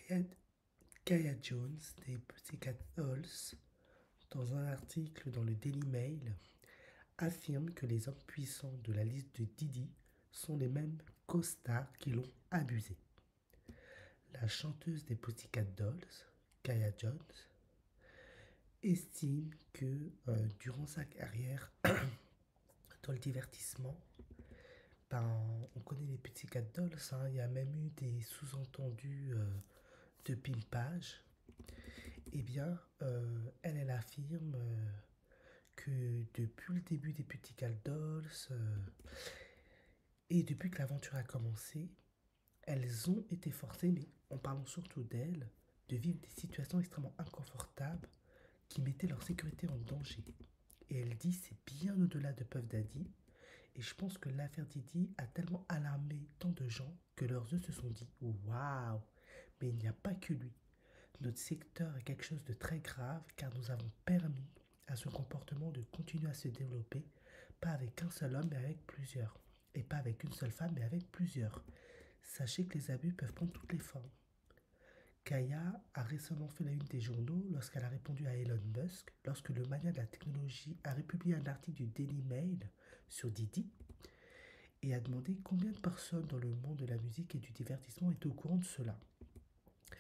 Kaya, Kaya Jones des Pussycat Dolls, dans un article dans le Daily Mail, affirme que les hommes puissants de la liste de Didi sont les mêmes costards qui l'ont abusé. La chanteuse des Pussycat Dolls, Kaya Jones, estime que durant sa carrière dans le divertissement, on connaît les Pussycat Dolls, hein, il y a même eu des sous-entendus de pimpage. Eh bien, elle affirme que depuis le début des Pussycat Dolls et depuis que l'aventure a commencé, elles ont été forcées, mais en parlant surtout d'elles, de vivre des situations extrêmement inconfortables qui mettaient leur sécurité en danger. Et elle dit c'est bien au-delà de Puff Daddy. Et je pense que l'affaire Didi a tellement alarmé tant de gens que leurs yeux se sont dit waouh, mais il n'y a pas que lui. Notre secteur est quelque chose de très grave car nous avons permis à ce comportement de continuer à se développer, pas avec un seul homme mais avec plusieurs. Et pas avec une seule femme mais avec plusieurs. Sachez que les abus peuvent prendre toutes les formes. Kaya a récemment fait la une des journaux lorsqu'elle a répondu à Elon Musk, lorsque le mania de la technologie a republié un article du Daily Mail sur Didi et a demandé combien de personnes dans le monde de la musique et du divertissement étaient au courant de cela,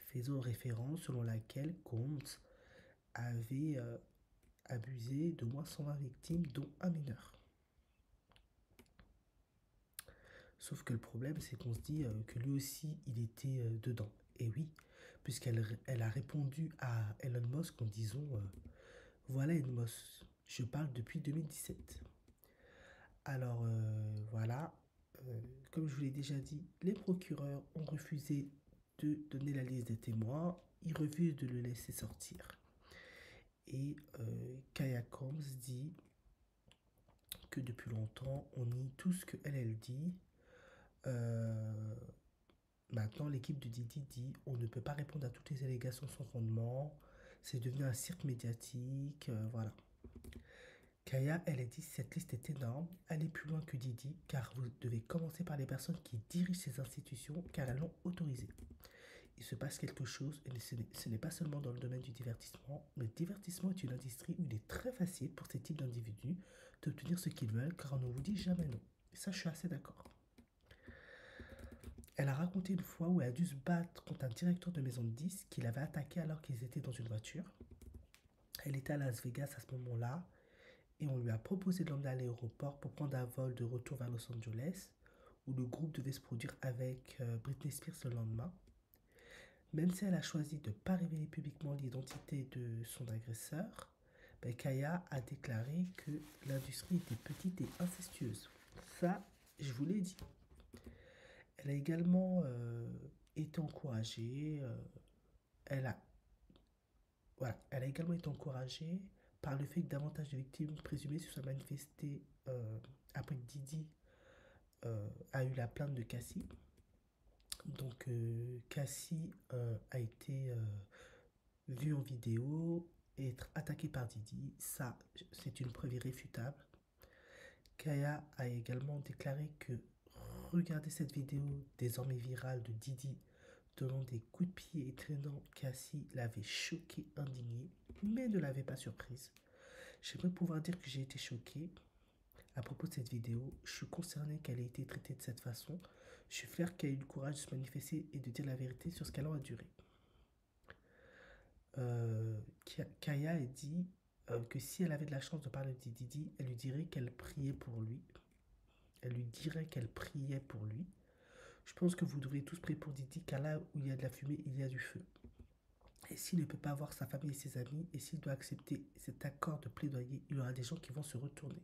faisant référence selon laquelle Combs avait abusé d'au moins 120 victimes, dont un mineur. Sauf que le problème, c'est qu'on se dit que lui aussi, il était dedans. Et oui, puisqu'elle a répondu à Elon Musk en disant voilà Elon Musk, je parle depuis 2017. Alors voilà, comme je vous l'ai déjà dit, les procureurs ont refusé de donner la liste des témoins, ils refusent de le laisser sortir. Et Kaya Combs dit que depuis longtemps, on nie tout ce qu'elle dit. Euh, Maintenant, l'équipe de Didi dit on ne peut pas répondre à toutes les allégations sans fondement, c'est devenu un cirque médiatique, voilà. Kaya, elle a dit cette liste est énorme, allez plus loin que Didi, car vous devez commencer par les personnes qui dirigent ces institutions, car elles l'ont autorisé. Il se passe quelque chose, et ce n'est pas seulement dans le domaine du divertissement. Le divertissement est une industrie où il est très facile pour ces types d'individus d'obtenir ce qu'ils veulent, car on ne vous dit jamais non. Et ça, je suis assez d'accord. Elle a raconté une fois où elle a dû se battre contre un directeur de maison de disques qui l'avait attaqué alors qu'ils étaient dans une voiture. Elle était à Las Vegas à ce moment-là et on lui a proposé de l'emmener à l'aéroport pour prendre un vol de retour vers Los Angeles où le groupe devait se produire avec Britney Spears le lendemain. Même si elle a choisi de ne pas révéler publiquement l'identité de son agresseur, Kaya a déclaré que l'industrie était petite et incestueuse. Ça, je vous l'ai dit. Elle a également été encouragée, elle a, voilà, elle a également été encouragée par le fait que davantage de victimes présumées se soient manifestées après que Didi a eu la plainte de Cassie. Donc Cassie a été vue en vidéo et être attaquée par Didi. Ça, c'est une preuve irréfutable. Kaya a également déclaré que regarder cette vidéo désormais virale de Didi donnant des coups de pied et traînant Cassie l'avait choquée, indignée, mais ne l'avait pas surprise. J'aimerais pouvoir dire que j'ai été choqué à propos de cette vidéo. Je suis concerné qu'elle ait été traitée de cette façon. Je suis fier qu'elle ait eu le courage de se manifester et de dire la vérité sur ce qu'elle a enduré. Kaya a dit que si elle avait de la chance de parler de Didi, elle lui dirait qu'elle priait pour lui. Elle lui dirait qu'elle priait pour lui. Je pense que vous devriez tous prier pour Didi, car là où il y a de la fumée, il y a du feu. Et s'il ne peut pas voir sa famille et ses amis, et s'il doit accepter cet accord de plaidoyer, il y aura des gens qui vont se retourner.